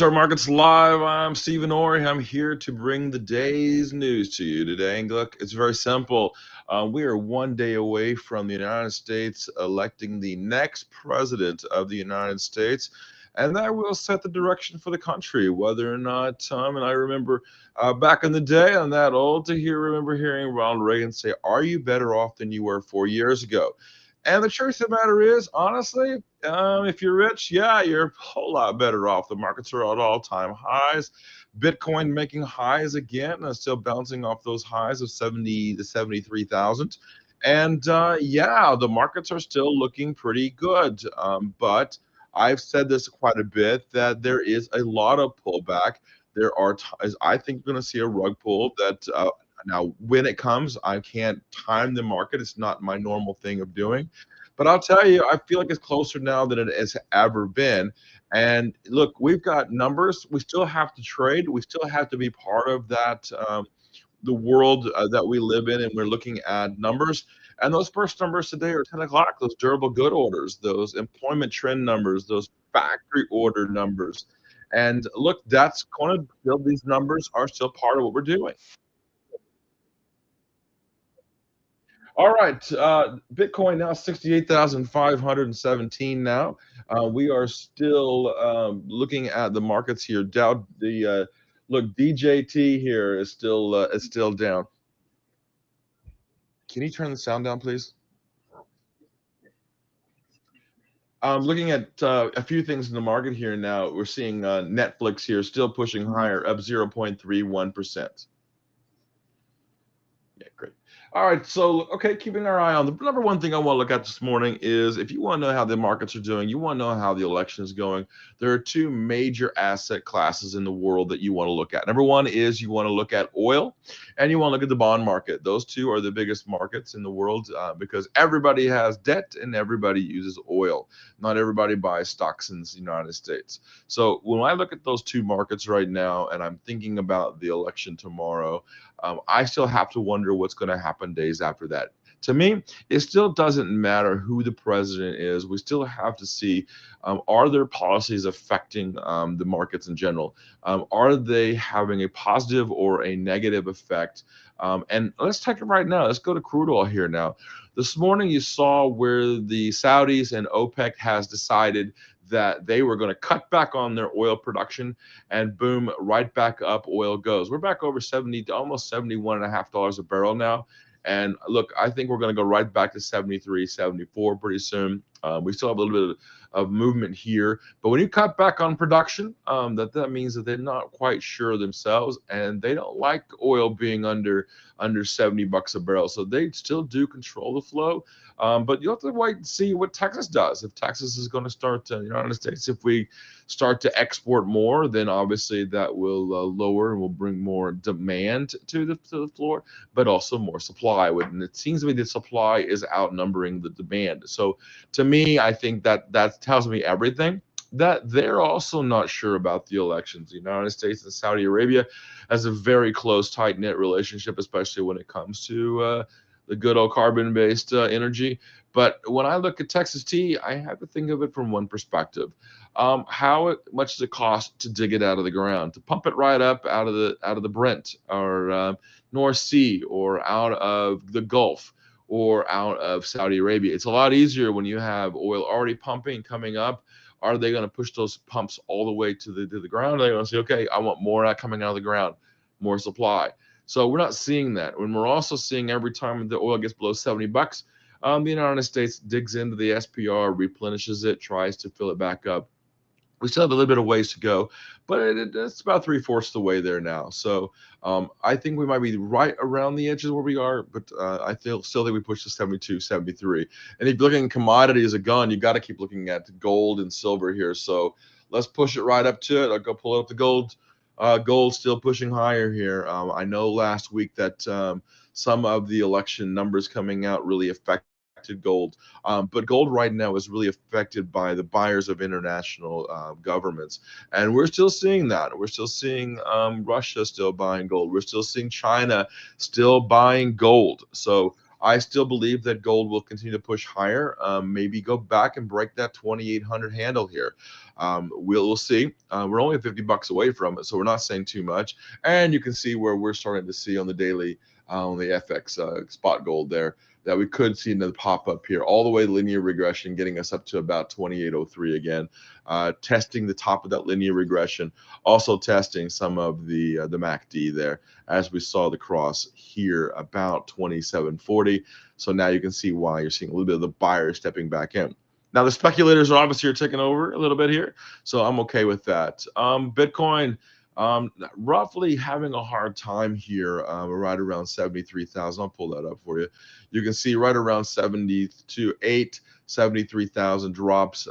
Our Markets Live. I'm Stephen Orr. I'm here to bring the day's news to you today. And look, it's very simple. We are one day away from the United States electing the next president of the United States. And that will set the direction for the country, whether or not Tom and I remember back in the day, I'm that old to remember hearing Ronald Reagan say, "Are you better off than you were 4 years ago?" And the truth of the matter is, honestly, if you're rich, yeah, you're a whole lot better off. The markets are at all-time highs. Bitcoin making highs again, still bouncing off those highs of 70 to 73,000. And yeah, the markets are still looking pretty good. But I've said this quite a bit that there is a lot of pullback. There are times I think we're going to see a rug pull that now, when it comes, I can't time the market. It's not my normal thing of doing. But I'll tell you, I feel like it's closer now than it has ever been. And look, we've got numbers. We still have to trade. We still have to be part of that, the world that we live in, and we're looking at numbers. And those first numbers today are 10 o'clock, those durable good orders, those employment trend numbers, those factory order numbers. And look, that's going to build these numbers are still part of what we're doing. All right, Bitcoin now 68,517 now. We are still looking at the markets here. Dow, look, DJT here is still down. Can you turn the sound down, please? Looking at a few things in the market here now. We're seeing Netflix here still pushing higher, up 0.31%. Yeah, great. All right, so okay, keeping our eye on the number one thing I want to look at this morning is if you want to know how the markets are doing, you want to know how the election is going. There are two major asset classes in the world that you want to look at. Number one is you want to look at oil, and you want to look at the bond market. Those two are the biggest markets in the world because everybody has debt and everybody uses oil. Not everybody buys stocks in the United States. So when I look at those two markets right now, and I'm thinking about the election tomorrow. I still have to wonder what's going to happen days after that. To me, it still doesn't matter who the president is. We still have to see are their policies affecting the markets in general? Are they having a positive or a negative effect? And let's take it right now. Let's go to crude oil here now. This morning, you saw where the Saudis and OPEC has decided that they were going to cut back on their oil production, and boom, right back up oil goes. We're back over 70 to almost $71.50 a barrel now. And look, I think we're going to go right back to 73, 74 pretty soon. We still have a little bit of movement here, but when you cut back on production, that means that they're not quite sure themselves, and they don't like oil being under $70 a barrel. So they still do control the flow. But you'll have to wait and see what Texas does. If Texas is going to start to, the United States, if we start to export more, then obviously that will lower and will bring more demand to the floor, but also more supply. And it seems to me the supply is outnumbering the demand. So to me, I think that tells me everything. That they're also not sure about the elections. The United States and Saudi Arabia has a very close, tight-knit relationship, especially when it comes to the good old carbon-based energy. But when I look at Texas tea, I have to think of it from one perspective. How much does it cost to dig it out of the ground, to pump it right up out of the Brent or North Sea or out of the Gulf or out of Saudi Arabia? It's a lot easier when you have oil already pumping coming up. Are they going to push those pumps all the way to the ground? Are they going to say, okay, I want more coming out of the ground, more supply? So we're not seeing that. When we're also seeing every time the oil gets below $70, the United States digs into the SPR, replenishes it, tries to fill it back up. We still have a little bit of ways to go, but it's about 3/4 the way there now. So I think we might be right around the edges where we are, but I still think we push to 72, 73. And if you're looking at commodities again, you got to keep looking at gold and silver here. So let's push it right up to it. I'll go pull up the gold. Gold still pushing higher here. I know last week that some of the election numbers coming out really affected gold, but gold right now is really affected by the buyers of international governments, and we're still seeing that. We're still seeing Russia still buying gold. We're still seeing China still buying gold. So I still believe that gold will continue to push higher, maybe go back and break that 2,800 handle here. We'll see. We're only 50 bucks away from it, so we're not saying too much. And you can see where we're starting to see on the daily, on the FX spot gold there, that we could see another pop up here, all the way linear regression, getting us up to about 2803 again, testing the top of that linear regression, also testing some of the MACD there, as we saw the cross here about 2740. So now you can see why you're seeing a little bit of the buyers stepping back in. Now the speculators are obviously taking over a little bit here, so I'm okay with that. Bitcoin, roughly having a hard time here, right around 73,000. I'll pull that up for you. You can see right around 72.8, 73,000 drops.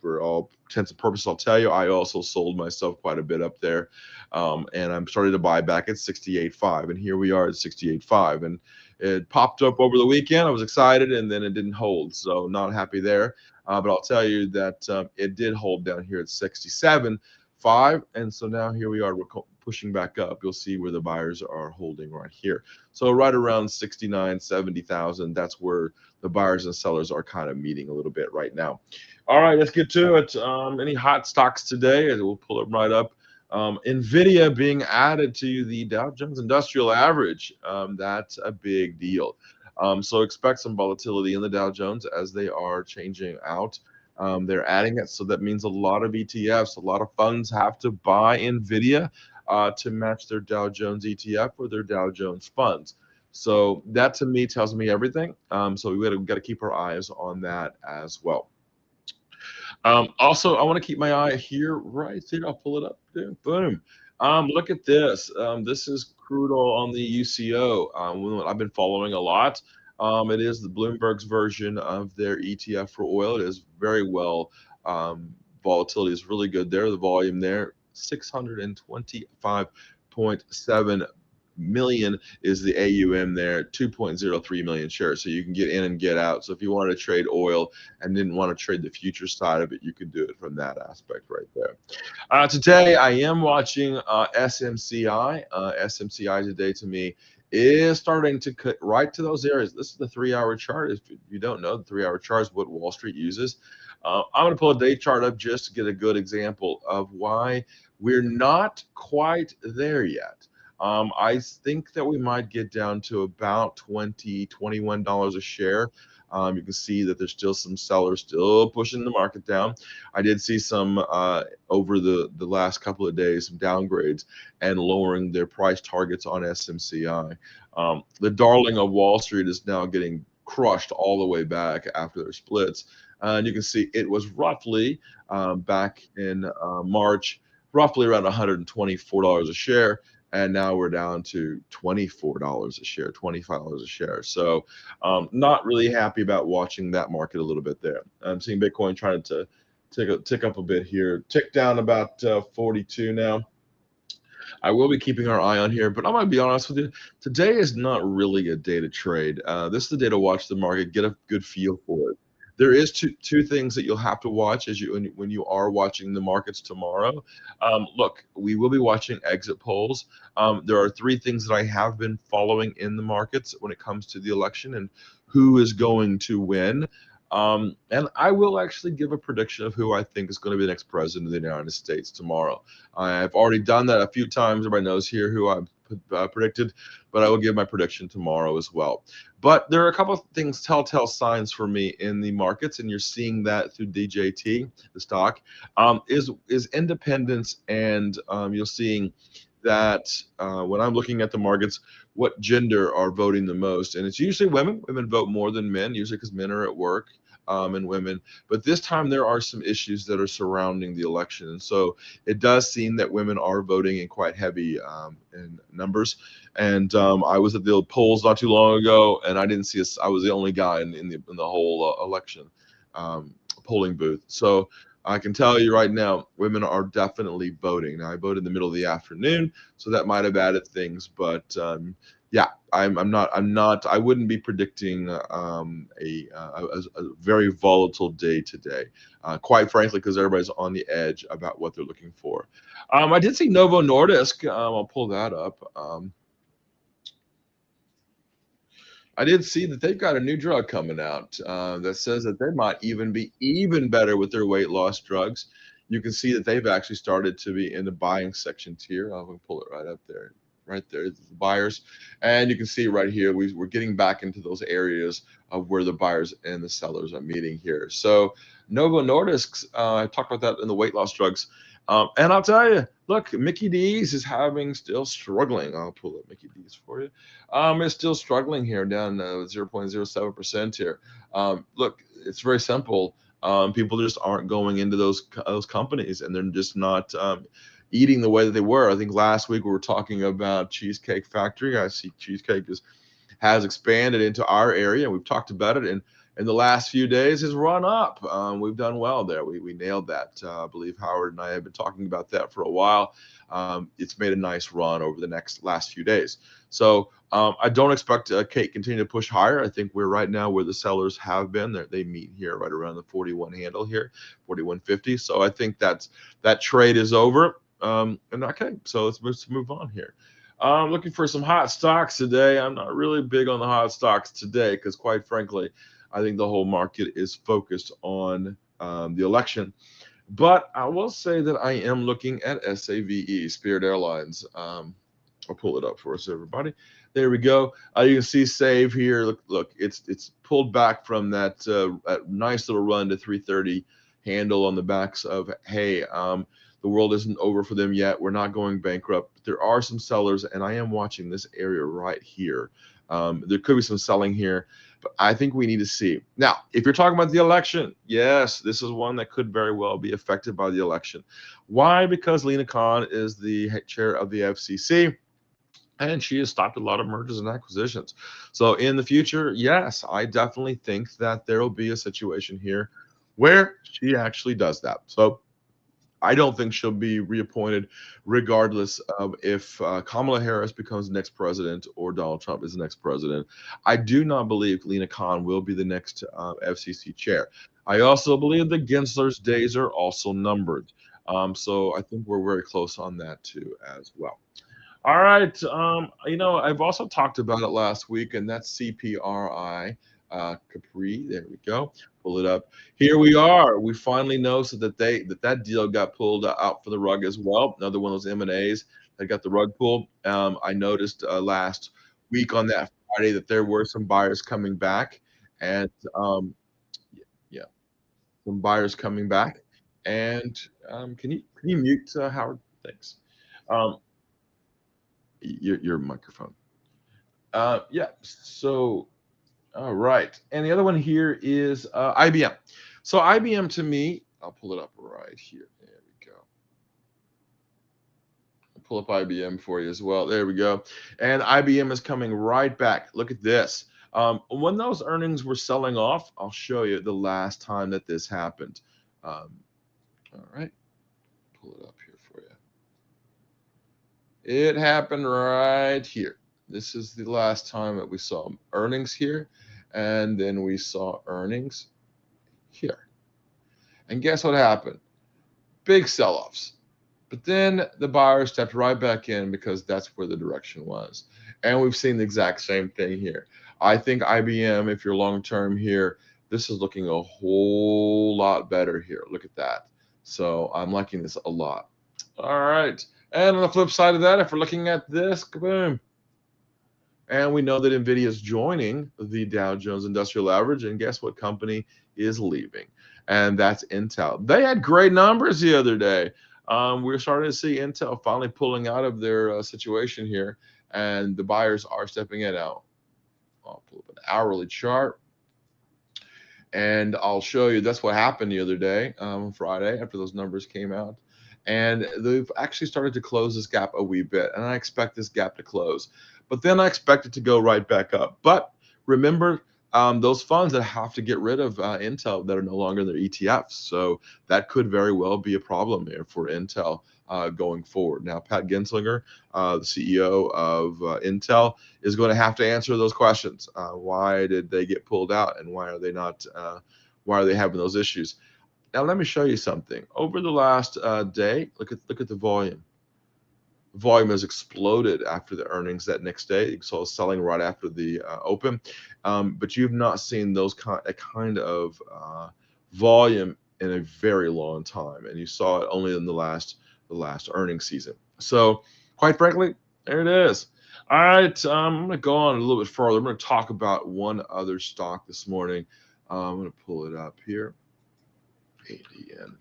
For all intents and purposes, I'll tell you, I also sold myself quite a bit up there, and I'm starting to buy back at 68.5, and here we are at 68.5, and it popped up over the weekend. I was excited, and then it didn't hold, so not happy there. But I'll tell you that it did hold down here at 67.5, and so now here we are, we're pushing back up. You'll see where the buyers are holding right here. So right around 69, 70,000, that's where the buyers and sellers are kind of meeting a little bit right now. All right, let's get to it. Any hot stocks today? We'll pull them right up. NVIDIA being added to the Dow Jones Industrial Average. That's a big deal. So expect some volatility in the Dow Jones as they are changing out. They're adding it, so that means a lot of ETFs, a lot of funds have to buy NVIDIA to match their Dow Jones ETF or their Dow Jones funds. So that to me tells me everything. So we got to keep our eyes on that as well. Also, I want to keep my eye here, right there. I'll pull it up. Boom. Look at this. This is crude oil on the UCO. I've been following a lot. It is the Bloomberg's version of their ETF for oil. It is very well. Volatility is really good there. The volume there, 625.7 million is the AUM there, 2.03 million shares. So you can get in and get out. So if you wanted to trade oil and didn't want to trade the future side of it, you could do it from that aspect right there. Today, I am watching SMCI. SMCI today to me is starting to cut right to those areas. This is the 3-hour chart. If you don't know, the 3-hour chart is what Wall Street uses. I'm going to pull a day chart up just to get a good example of why we're not quite there yet. I think that we might get down to about $21 a share. You can see that there's still some sellers still pushing the market down. I did see some over the last couple of days, some downgrades and lowering their price targets on SMCI. The darling of Wall Street is now getting crushed all the way back after their splits. And you can see it was roughly back in March, roughly around $124 a share. And now we're down to $24 a share, $25 a share. So not really happy about watching that market a little bit there. I'm seeing Bitcoin trying to tick up a bit here, tick down about 42 now. I will be keeping our eye on here, but I'm going to be honest with you. Today is not really a day to trade. This is the day to watch the market, get a good feel for it. There is two things that you'll have to watch as when you are watching the markets tomorrow. Look, we will be watching exit polls. There are 3 things that I have been following in the markets when it comes to the election and who is going to win. And I will actually give a prediction of who I think is going to be the next president of the United States tomorrow. I've already done that a few times. Everybody knows here who I've predicted, but I will give my prediction tomorrow as well. But there are a couple of things, telltale signs for me in the markets, and you're seeing that through DJT, the stock, is independence, and you're seeing that when I'm looking at the markets, what gender are voting the most, and it's usually women. Women vote more than men, usually because men are at work. And women, but this time there are some issues that are surrounding the election, and so it does seem that women are voting in quite heavy in numbers. And I was at the polls not too long ago, and I didn't see I was the only guy in the whole election polling booth. So I can tell you right now, women are definitely voting. Now I voted in the middle of the afternoon, so that might have added things, but yeah, I wouldn't be predicting a very volatile day today, quite frankly, because everybody's on the edge about what they're looking for. I did see Novo Nordisk. I'll pull that up. I did see that they've got a new drug coming out that says that they might even be even better with their weight loss drugs. You can see that they've actually started to be in the buying sections here. I'm going to pull it right up there. Right there is the buyers. And you can see right here, we're getting back into those areas of where the buyers and the sellers are meeting here. So Novo Nordisk, I talked about that in the weight loss drugs. And I'll tell you, look, Mickey D's is having still struggling. I'll pull up Mickey D's for you. It's still struggling here, down 0.07% here. Look, it's very simple. People just aren't going into those companies, and they're just not eating the way that they were. I think last week we were talking about Cheesecake Factory. I see Cheesecake has expanded into our area. We've talked about it, and in the last few days has run up. We've done well there. We nailed that. I believe Howard and I have been talking about that for a while. It's made a nice run over the last few days. So I don't expect Kate continue to push higher. I think we're right now where the sellers have been. They meet here right around the 41 handle here, 41.50. So I think that trade is over. And okay, so let's move on here. I'm looking for some hot stocks today. I'm not really big on the hot stocks today because, quite frankly, I think the whole market is focused on the election. But I will say that I am looking at SAVE, Spirit Airlines. I'll pull it up for us, everybody. There we go. You can see SAVE here. Look, it's pulled back from that nice little run to 330 handle on the backs of, hey, the world isn't over for them yet. We're not going bankrupt. There are some sellers, and I am watching this area right here. There could be some selling here, but I think we need to see. Now, if you're talking about the election, yes, this is one that could very well be affected by the election. Why? Because Lena Khan is the chair of the FCC, and she has stopped a lot of mergers and acquisitions. So in the future, yes, I definitely think that there will be a situation here where she actually does that. So I don't think she'll be reappointed, regardless of if Kamala Harris becomes the next president or Donald Trump is the next president. I do not believe Lena Khan will be the next FCC chair. I also believe that Gensler's days are also numbered. So I think we're very close on that too as well. All right. I've also talked about it last week, and that's CPRI, Capri. There we go. Pull it up. Here we are. We finally noticed that deal got pulled out for the rug as well. Another one of those M&As that got the rug pulled. I noticed last week on that Friday that there were some buyers coming back, and yeah, some buyers coming back. And can you mute Howard? Thanks. Um, your microphone. Yeah. So, all right. And the other one here is IBM. So IBM to me, I'll pull it up right here. There we go. I'll pull up IBM for you as well. There we go. And IBM is coming right back. Look at this. When those earnings were selling off, I'll show you the last time that this happened. All right. Pull it up here for you. It happened right here. This is the last time that we saw earnings here, and then we saw earnings here. And guess what happened? Big sell-offs. But then the buyers stepped right back in because that's where the direction was. And we've seen the exact same thing here. I think IBM, if you're long-term here, this is looking a whole lot better here. Look at that. So I'm liking this a lot. All right. And on the flip side of that, if we're looking at this, kaboom. And we know that NVIDIA is joining the Dow Jones Industrial Average. And guess what company is leaving? And that's Intel. They had great numbers the other day. We're starting to see Intel finally pulling out of their situation here. And the buyers are stepping in out. I'll pull up an hourly chart. And I'll show you that's what happened the other day, Friday, after those numbers came out. And they've actually started to close this gap a wee bit. And I expect this gap to close. But then I expect it to go right back up. But remember, those funds that have to get rid of Intel that are no longer in their ETFs. So that could very well be a problem here for Intel going forward. Now, Pat Genslinger, the CEO of Intel, is going to have to answer those questions. Why did they get pulled out, and why are they not? Why are they having those issues? Now, let me show you something. Over the last day, look at the volume. volume has exploded after the earnings that next day. You saw selling right after the open, but you've not seen a kind of volume in a very long time, and you saw it only in the last earnings season. So, quite frankly, there it is. All right, I'm going to go on a little bit further. I'm going to talk about one other stock this morning. I'm going to pull it up here. ADN.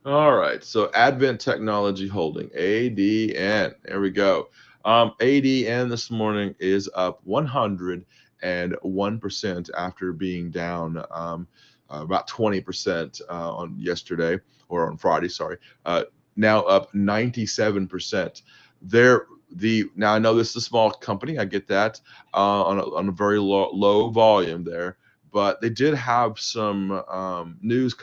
All right, so Advent Technology Holding, ADN. There we go. ADN this morning is up 101% after being down about 20% on yesterday or on Friday. Sorry, now up 97%. Now I know this is a small company. I get that on a very low volume there, but they did have some news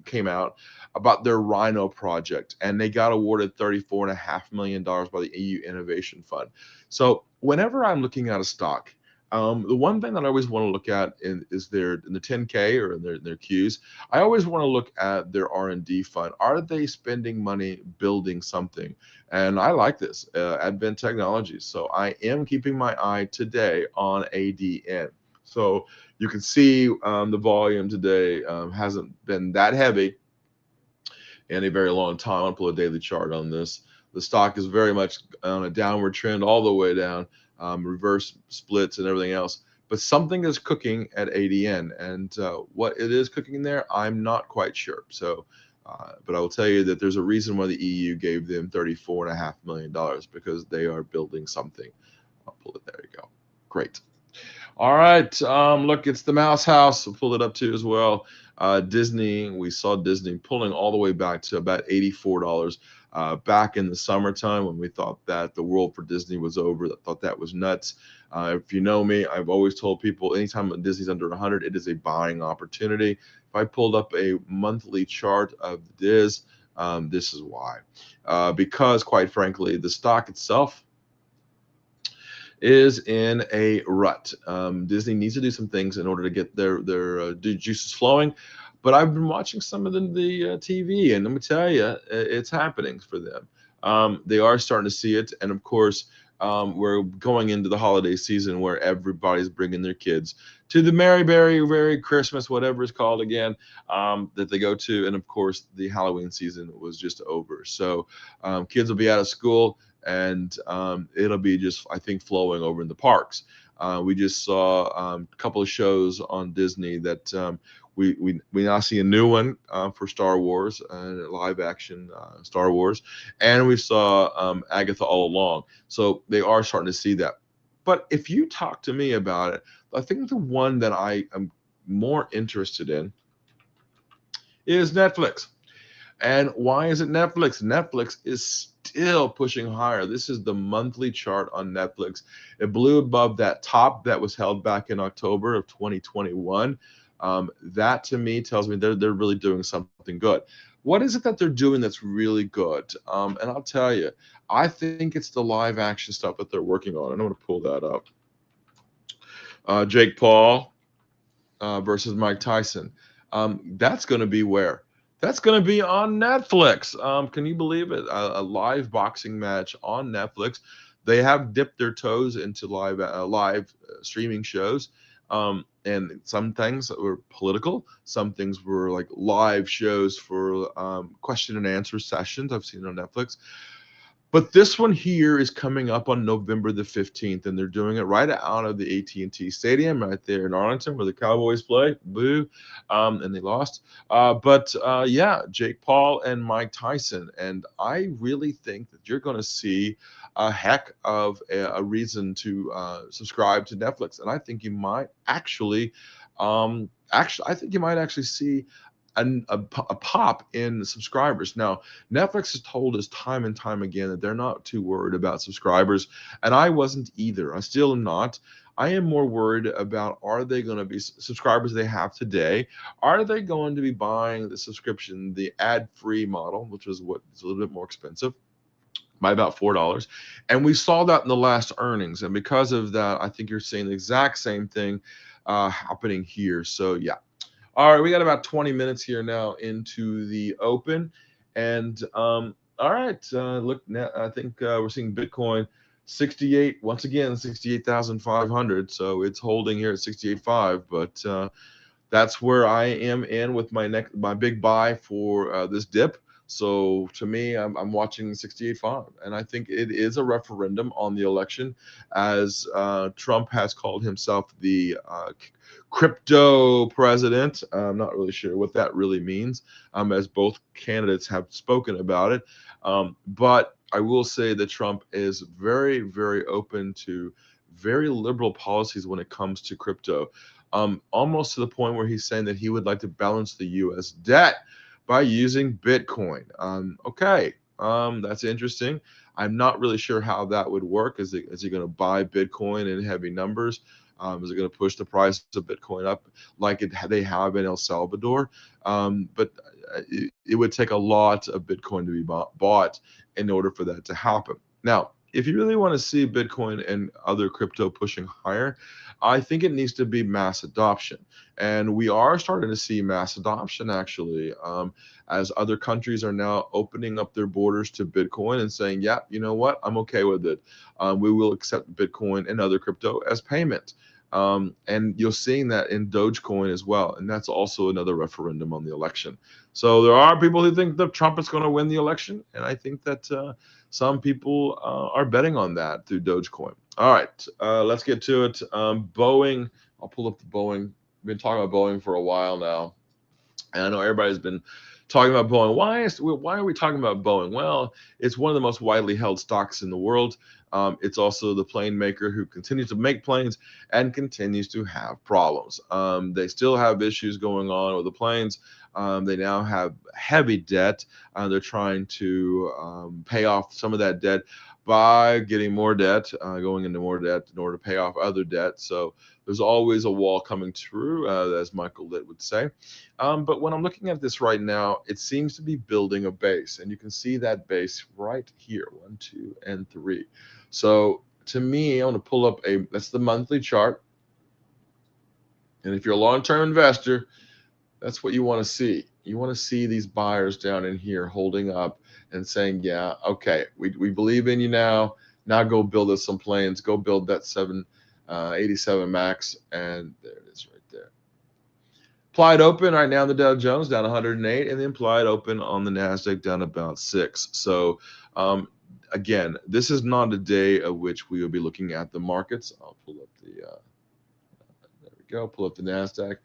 came out about their Rhino project, and they got awarded $34.5 million by the EU Innovation Fund. So whenever I'm looking at a stock, the one thing that I always want to look at is in the 10K or in their Qs. I always want to look at their R&D fund. Are they spending money building something? And I like this, Advent Technologies. So I am keeping my eye today on ADN. So you can see the volume today hasn't been that heavy in a very long time. I'll pull a daily chart on this. The stock is very much on a downward trend all the way down, reverse splits and everything else. But something is cooking at ADN, and what it is cooking there, I'm not quite sure. So, but I will tell you that there's a reason why the EU gave them $34.5 million, because they are building something. I'll pull it. There you go. Great. All right. Look, it's the Mouse House. We'll pull it up too as well. Disney, we saw Disney pulling all the way back to about $84 back in the summertime, when we thought that the world for Disney was over. I thought that was nuts. If you know me, I've always told people anytime Disney's under 100, it is a buying opportunity. If I pulled up a monthly chart of the Diz, this is why. Because quite frankly, the stock itself is in a rut. Disney needs to do some things in order to get their juices flowing. But I've been watching some of the TV, and let me tell you, it's happening for them. They are starting to see it, and of course, we're going into the holiday season where everybody's bringing their kids to the Merry Christmas, whatever it's called again, that they go to, and of course, the Halloween season was just over. So kids will be out of school, and it'll be just, I think, flowing over in the parks. We just saw a couple of shows on Disney that we now see a new one for Star Wars, live action Star Wars, and we saw Agatha All Along. So they are starting to see that. But if you talk to me about it, I think the one that I am more interested in is Netflix. And why is it Netflix? Netflix is still pushing higher. This is the monthly chart on Netflix. It blew above that top that was held back in October of 2021. That to me tells me they're really doing something good. What is it that they're doing that's really good? And I'll tell you, I think it's the live action stuff that they're working on. And I'm going to pull that up. Jake Paul versus Mike Tyson. That's going to be where? That's going to be on Netflix. Can you believe it? A live boxing match on Netflix. They have dipped their toes into live streaming shows. And some things were political. Some things were like live shows for question and answer sessions. I've seen it on Netflix. But this one here is coming up on November the 15th, and they're doing it right out of the AT&T Stadium right there in Arlington, where the Cowboys play. Boo. And they lost. But yeah, Jake Paul and Mike Tyson. And I really think that you're going to see a heck of a reason to subscribe to Netflix. And I think you might actually see a pop in subscribers. Now, Netflix has told us time and time again that they're not too worried about subscribers, and I wasn't either. I still am not. I am more worried about, are they going to be subscribers they have today? Are they going to be buying the subscription, the ad-free model, which is what is a little bit more expensive, by about $4? And we saw that in the last earnings, and because of that, I think you're seeing the exact same thing happening here. So yeah. All right, we got about 20 minutes here now into the open, and All right. Look, now I think we're seeing Bitcoin 68 once again, 68,500. So it's holding here at 68.5. But that's where I am in with my big buy for this dip. So to me, I'm watching 68.5, and I think it is a referendum on the election, as Trump has called himself the crypto president. I'm not really sure what that really means, as both candidates have spoken about it. But I will say that Trump is very, very open to very liberal policies when it comes to crypto, almost to the point where he's saying that he would like to balance the U.S. debt by using Bitcoin. Okay, that's interesting. I'm not really sure how that would work. Is he going to buy Bitcoin in heavy numbers? Is it going to push the price of Bitcoin up like they have in El Salvador? But it would take a lot of Bitcoin to be bought in order for that to happen. Now, if you really want to see Bitcoin and other crypto pushing higher, I think it needs to be mass adoption. And we are starting to see mass adoption actually, as other countries are now opening up their borders to Bitcoin and saying, yeah, you know what, I'm okay with it. We will accept Bitcoin and other crypto as payment. And you're seeing that in Dogecoin as well. And that's also another referendum on the election. So there are people who think that Trump is going to win the election. And I think that some people are betting on that through Dogecoin. All right, let's get to it. Boeing, I'll pull up the Boeing. We've been talking about Boeing for a while now. And I know everybody's been talking about Boeing. Why are we talking about Boeing? Well, it's one of the most widely held stocks in the world. It's also the plane maker who continues to make planes and continues to have problems. They still have issues going on with the planes. They now have heavy debt. They're trying to pay off some of that debt by getting more debt, going into more debt in order to pay off other debt. So there's always a wall coming through, as Michael Litt would say. But when I'm looking at this right now, it seems to be building a base. And you can see that base right here, 1, 2, and 3. So to me, I want to pull up that's the monthly chart. And if you're a long-term investor, that's what you want to see. You want to see these buyers down in here holding up and saying, yeah, okay, we believe in you now. Now go build us some planes. Go build that 787 MAX. And there it is right there. Implied open right now, the Dow Jones down 108, and the implied open on the NASDAQ down about 6. So again, this is not a day of which we will be looking at the markets. I'll pull up there we go, pull up the NASDAQ.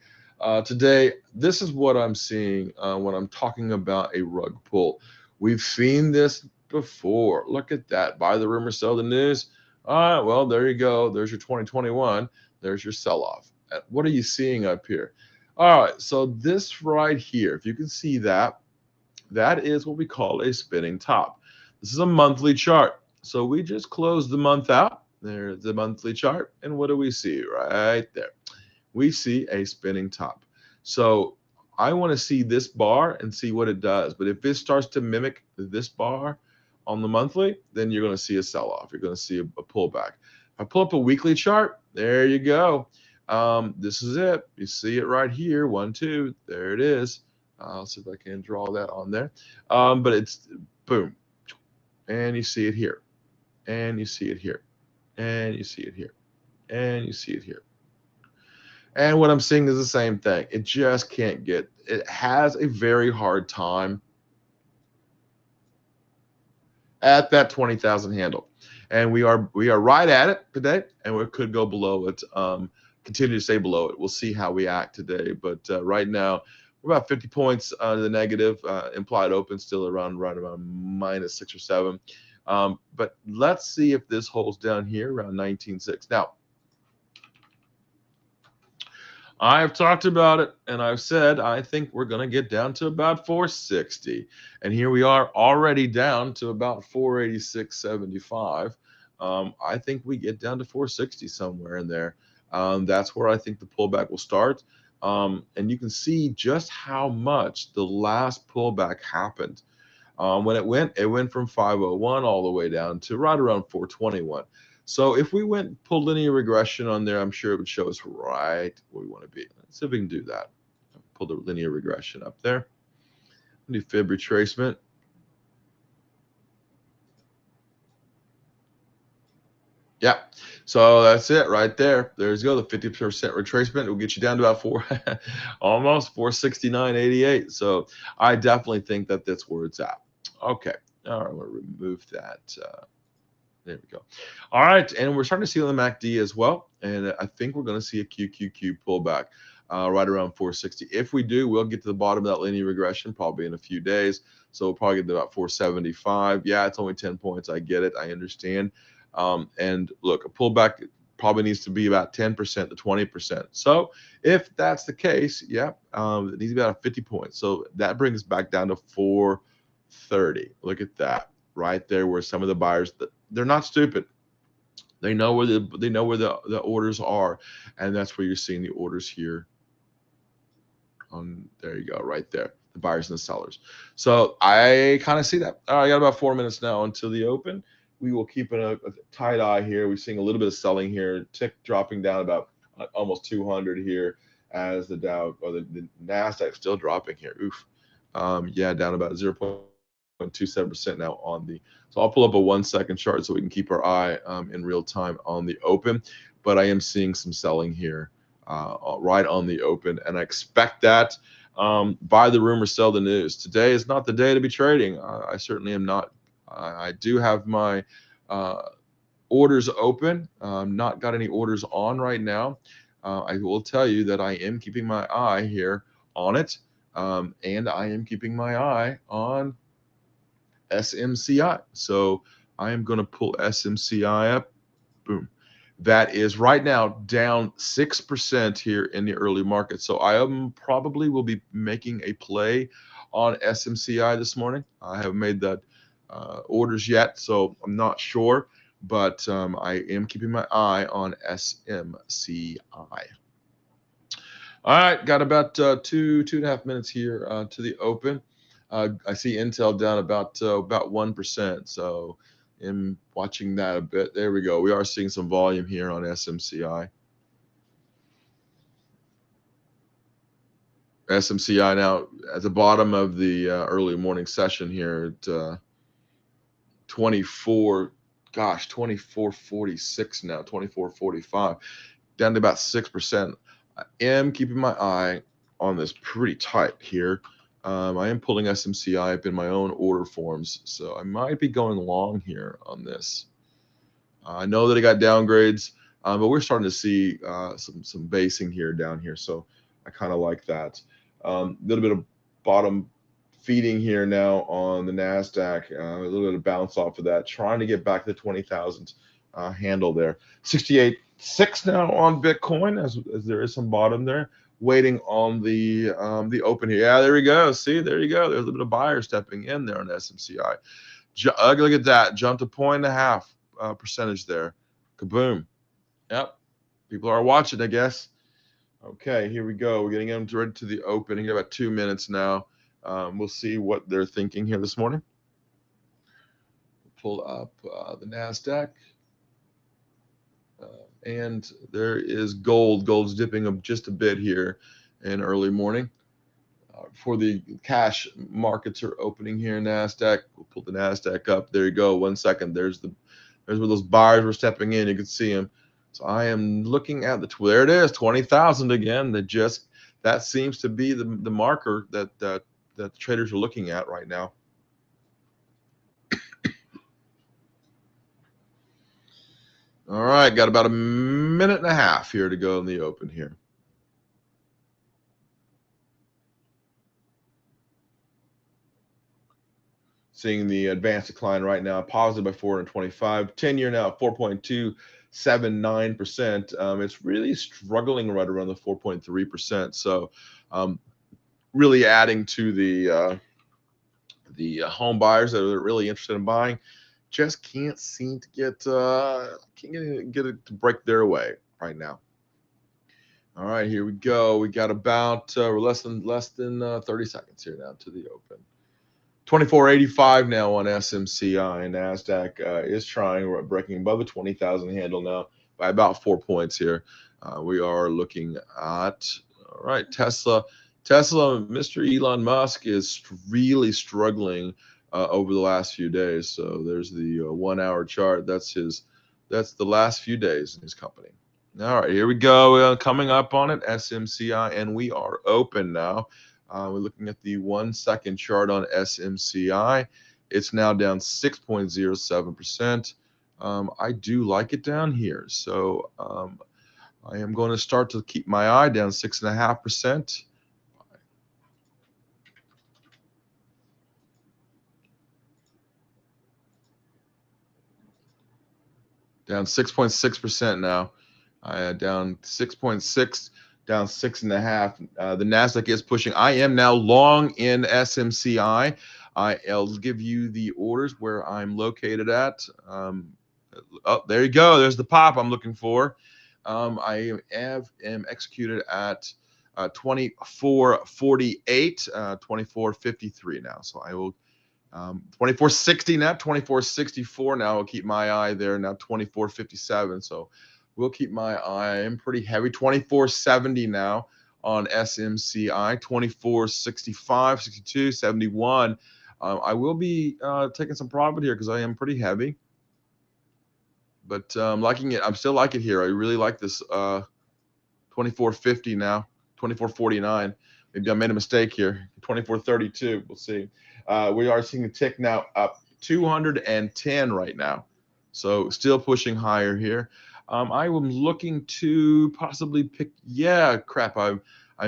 Today, this is what I'm seeing when I'm talking about a rug pull. We've seen this before. Look at that. Buy the rumor, sell the news. All right, well, there you go. There's your 2021. There's your sell-off. What are you seeing up here? All right, so this right here, if you can see that, that is what we call a spinning top. This is a monthly chart. So we just closed the month out. There's the monthly chart. And what do we see right there? We see a spinning top. So I want to see this bar and see what it does. But if this starts to mimic this bar on the monthly, then you're going to see a sell-off. You're going to see a pullback. If I pull up a weekly chart, there you go. This is it. You see it right here. 1, 2. There it is. I'll see if I can draw that on there. But it's boom. And you see it here. And you see it here. And you see it here. And you see it here. And what I'm seeing is the same thing. It just can't get, it has a very hard time at that 20,000 handle. And we are right at it today, and we could go below it, continue to stay below it. We'll see how we act today. But right now, we're about 50 points to the negative. Implied open still around right around -6 or 7. But let's see if this holds down here around 19.6. Now, I've talked about it, and I've said I think we're going to get down to about 460. And here we are already down to about 486.75. I think we get down to 460 somewhere in there. That's where I think the pullback will start. And you can see just how much the last pullback happened. When it went from 501 all the way down to right around 421. So if we pull linear regression on there, I'm sure it would show us right where we want to be. Let's see if we can do that. Pull the linear regression up there. Do fib retracement. Yeah. So that's it right there. There's go. The 50% retracement will get you down to about almost 469.88. So I definitely think that that's where it's at. Okay. All right. I'm going to remove that. There we go. All right. And we're starting to see on the MACD as well. And I think we're going to see a QQQ pullback right around 460. If we do, we'll get to the bottom of that linear regression probably in a few days. So we'll probably get to about 475. Yeah, it's only 10 points. I get it. I understand. And look, a pullback probably needs to be about 10% to 20%. So if that's the case, yeah, it needs to be about 50 points. So that brings us back down to 430. Look at that right there, where some of the buyers, they're not stupid. They know where the orders are, and that's where you're seeing the orders here. There you go, right there, the buyers and the sellers. So I kind of see that. All right, I got about 4 minutes now until the open. We will keep a tight eye here. We're seeing a little bit of selling here, tick dropping down about almost 200 here as the Dow or the Nasdaq still dropping here. Oof. Yeah, down about 0.27% now on the. So I'll pull up a 1 second chart so we can keep our eye in real time on the open. But I am seeing some selling here right on the open, and I expect that. Buy the rumor, sell the news. Today is not the day to be trading. I certainly am not. I do have my orders open. Not got any orders on right now. I will tell you that I am keeping my eye here on it, and I am keeping my eye on SMCI. So I am going to pull SMCI up. Boom. That is right now down 6% here in the early market. So I probably will be making a play on SMCI this morning. I haven't made that orders yet, so I'm not sure, but I am keeping my eye on SMCI. All right, got about 2.5 minutes here to the open. I see Intel down about 1%, so I'm watching that a bit. There we go. We are seeing some volume here on SMCI. SMCI now at the bottom of the early morning session here at 24.46 now, 24.45, down to about 6%. I am keeping my eye on this pretty tight here. I am pulling SMCI up in my own order forms, so I might be going long here on this. I know that it got downgrades, but we're starting to see some basing here down here, so I kind of like that. Little bit of bottom feeding here now on the Nasdaq, a little bit of bounce off of that, trying to get back to the 20,000 handle there. 68.6 now on Bitcoin as there is some bottom there. Waiting on the open here. Yeah, there we go. See, there you go. There's a little bit of buyer stepping in there on SMCI. Look at that. Jumped a 1.5 percentage there. Kaboom. Yep. People are watching, I guess. Okay, here we go. We're getting them ready to the open. We got about 2 minutes now. We'll see what they're thinking here this morning. Pull up the NASDAQ. And there is gold. Gold's dipping up just a bit here in early morning. For the cash markets are opening here in NASDAQ. We'll pull the NASDAQ up. There you go. 1 second. There's where those buyers were stepping in. You can see them. So I am looking at there it is, 20,000 again. That seems to be the marker that the traders are looking at right now. All right, got about 1.5 minutes here to go in the open here. Seeing the advanced decline right now, positive by 425. 10-year now, 4.279%. It's really struggling right around the 4.3%. So really adding to the home buyers that are really interested in buying. Just can't seem to get it to break their way right now. All right, here we go. We got about less than 30 seconds here now to the open. 24.85 now on SMCI, and Nasdaq is breaking above the 20,000 handle now by about 4 points here. We are looking at all right, Tesla, Mr. Elon Musk is really struggling over the last few days. So there's the 1 hour chart. That's his That's the last few days in his company. All right, here we go. Coming up on it, SMCI, and we are open now. We're looking at the 1 second chart on SMCI. It's now down 6.07%. I do like it down here. So I am going to start to keep my eye down 6.5%. Down 6.6% now. Down 6.6, down 6.5. The Nasdaq is pushing. I am now long in SMCI. I'll give you the orders where I'm located at. Oh, there you go. There's the pop I'm looking for. I am executed at 24.48, 24.53 now. So I will 24.60 now, 24.64 now. I'll keep my eye there now, 24.57. So we'll keep my eye. I'm pretty heavy. 24.70 now on SMCI, 24.65, 62, 71. I will be taking some profit here because I am pretty heavy. But I'm liking it. I'm still like it here. I really like this 24.50 now, 24.49. Maybe I made a mistake here. 24.32. We'll see. We are seeing a tick now up 210 right now. So still pushing higher here. I am looking to possibly pick. Yeah, crap. I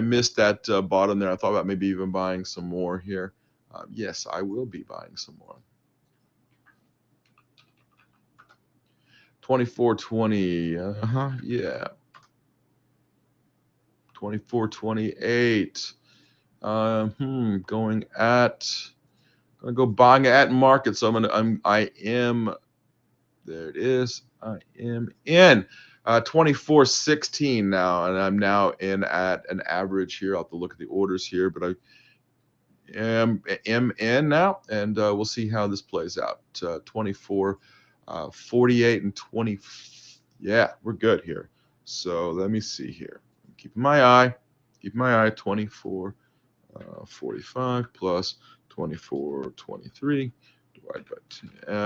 missed that bottom there. I thought about maybe even buying some more here. Yes, I will be buying some more. 24.20. Yeah. 24.28. Going gonna go buying at market. So I am. There it is. I am in 24.16 now, and I'm now in at an average here. I'll have to look at the orders here, but I am in now, and we'll see how this plays out. 24.48 and 20. Yeah, we're good here. So let me see here. Keeping my eye. 24.45 plus 24.23 divided by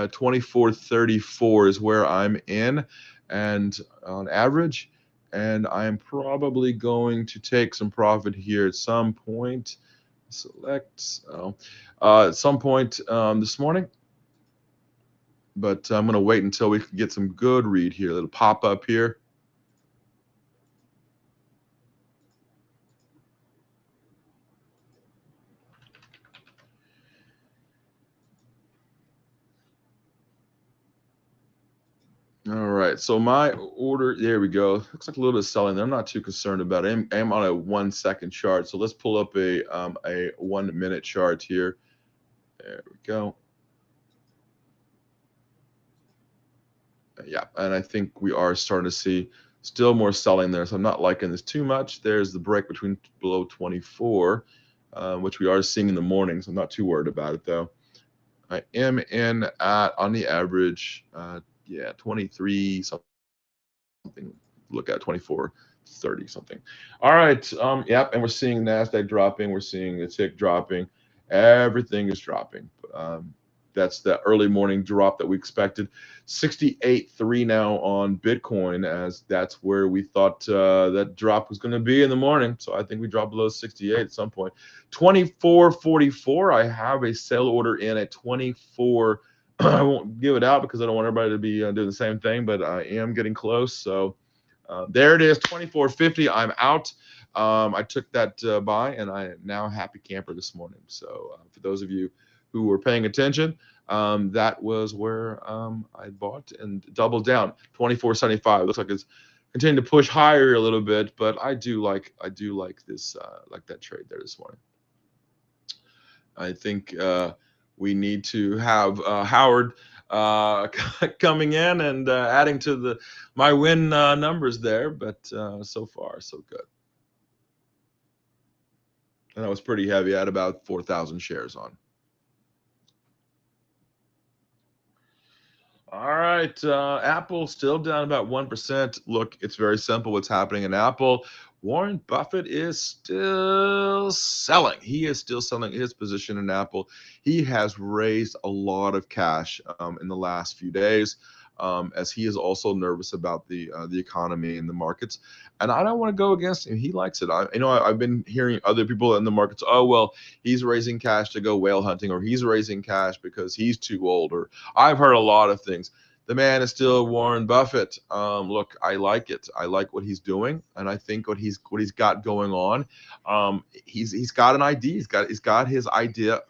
24.34 is where I'm in, and on average, and I'm probably going to take some profit here at some point. Select at some point this morning, but I'm going to wait until we can get some good read here. It'll pop up here. All right, so my order, there we go. Looks like a little bit of selling there. I'm not too concerned about it. I'm on a 1 second chart, so let's pull up a 1 minute chart here. There we go. Yeah, and I think we are starting to see still more selling there, so I'm not liking this too much. There's the break between below 24, which we are seeing in the morning, so I'm not too worried about it though. I am in at on the average, yeah, 23 something. Look at 24.30 something. All right. Yep. And we're seeing NASDAQ dropping. We're seeing the tick dropping. Everything is dropping. That's the early morning drop that we expected. 68.3 now on Bitcoin, as that's where we thought that drop was going to be in the morning. So I think we dropped below 68 at some point. 24.44. I have a sell order in at 24. I won't give it out because I don't want everybody to be doing the same thing, but I am getting close. So there it is, 24.50. I'm out. I took that buy, and I am now a happy camper this morning. So for those of you who were paying attention, that was where I bought and doubled down. 24.75. Looks like it's continuing to push higher a little bit, but I do like this like that trade there this morning. I think we need to have Howard coming in and adding to my win numbers there, but so far so good. And that was pretty heavy. I had about 4,000 shares on. All right, Apple still down about 1%. Look, it's very simple what's happening in Apple. Warren Buffett is still selling. He is still selling his position in Apple. He has raised a lot of cash in the last few days. as he is also nervous about the economy and the markets. And I don't want to go against him. He likes it. I've been hearing other people in the markets. Oh well, he's raising cash to go whale hunting, or he's raising cash because he's too old. Or I've heard a lot of things. The man is still Warren Buffett. Look, I like it. I like what he's doing, and I think what he's got going on. He's got an idea. He's got his idea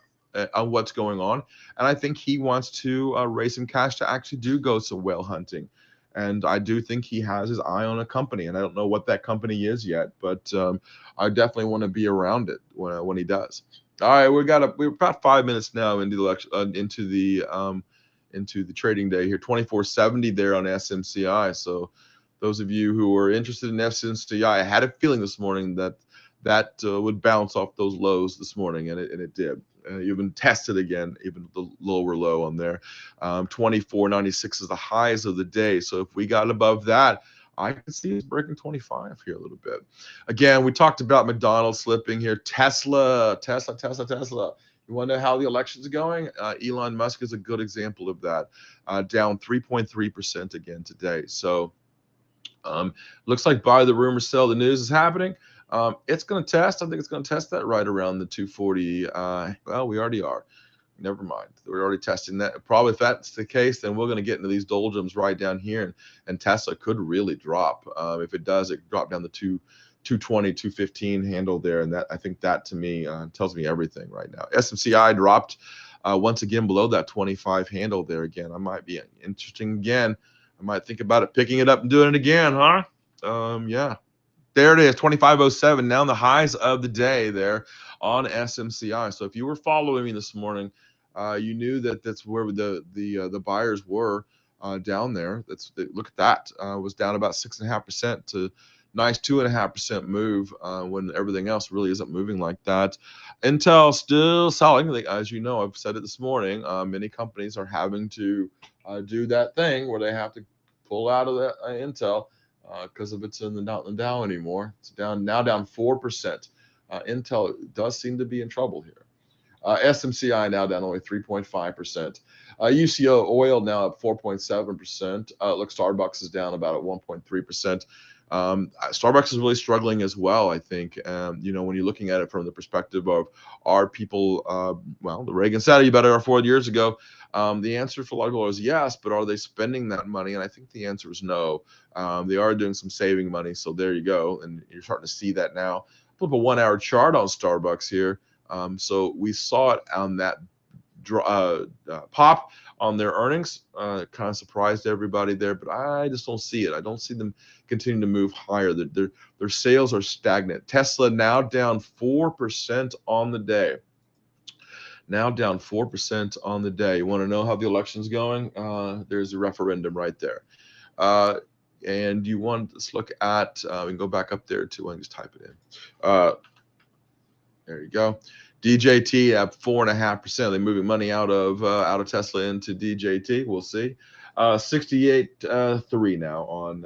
on what's going on, and I think he wants to raise some cash to actually do go some whale hunting. And I do think he has his eye on a company, and I don't know what that company is yet, but I definitely want to be around it when he does. All right, we're about 5 minutes now into the election, into the trading day here. 2470 there on SMCI. So those of you who are interested in SMCI, I had a feeling this morning that would bounce off those lows this morning, and it did. Even tested again, even the lower low on there. 2496 is the highs of the day. So if we got above that, I could see us breaking 25 here a little bit. Again, we talked about McDonald's slipping here. Tesla. You want to know how the election's going? Elon Musk is a good example of that. Down 3.3% again today. So looks like buy the rumor, sell the news is happening. It's going to test. I think it's going to test that right around the 240. Well, we already are. Never mind. We're already testing that. Probably if that's the case, then we're going to get into these doldrums right down here, and Tesla could really drop. If it does, it drop down the 220, 215 handle there, and that, I think that to me tells me everything right now. SMCI dropped once again below that 25 handle there again. I might be interesting again. I might think about it, picking it up and doing it again, huh? Yeah. There it is, 2507, now the highs of the day there on SMCI. So if you were following me this morning, you knew that's where the buyers were down there. Look at that, was down about 6.5% to nice 2.5% move when everything else really isn't moving like that. Intel still selling, as you know, I've said it this morning. Many companies are having to do that thing where they have to pull out of that Intel. Because of it's in the not in the Dow anymore. It's down 4%. Intel does seem to be in trouble here. SMCI now down only 3.5%. UCO oil now up 4.7%. Look, Starbucks is down about at 1.3%. Starbucks is really struggling as well, I think. When you're looking at it from the perspective of are people, the Reagan said you better 4 years ago. The answer for a lot of people is yes, but are they spending that money? And I think the answer is no. They are doing some saving money, so there you go, and you're starting to see that now. Put up a 1-hour chart on Starbucks here. So we saw it on that pop on their earnings. Kind of surprised everybody there, but I just don't see it. I don't see them continuing to move higher. Their sales are stagnant. Tesla now down 4% on the day. Now down 4% on the day. You want to know how the election's going? There's a referendum right there. And you want to look at, we can go back up there too, and just type it in. There you go. DJT up 4.5%. They're moving money out of Tesla into DJT. We'll see. 68.3 now on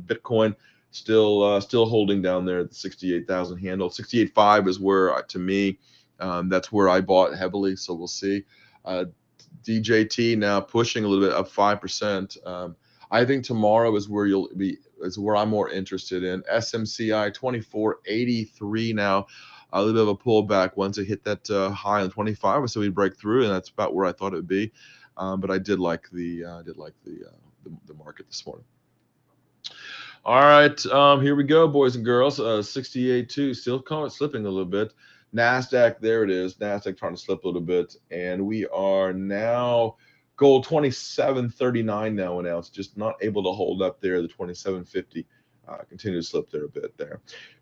Bitcoin. Still holding down there at the 68,000 handle. 68.5 is where, to me, that's where I bought heavily. So we'll see. DJT now pushing a little bit up 5%. I think tomorrow is where I'm more interested in. SMCI 2483 now. A little bit of a pullback once it hit that high on 25, so we break through, and that's about where I thought it would be. But I did like the market this morning. All right, here we go, boys and girls. 68.2, still slipping a little bit. Nasdaq, there it is. Nasdaq trying to slip a little bit, and we are now gold 27.39 now, and it's just not able to hold up there. The 27.50 continue to slip there a bit there.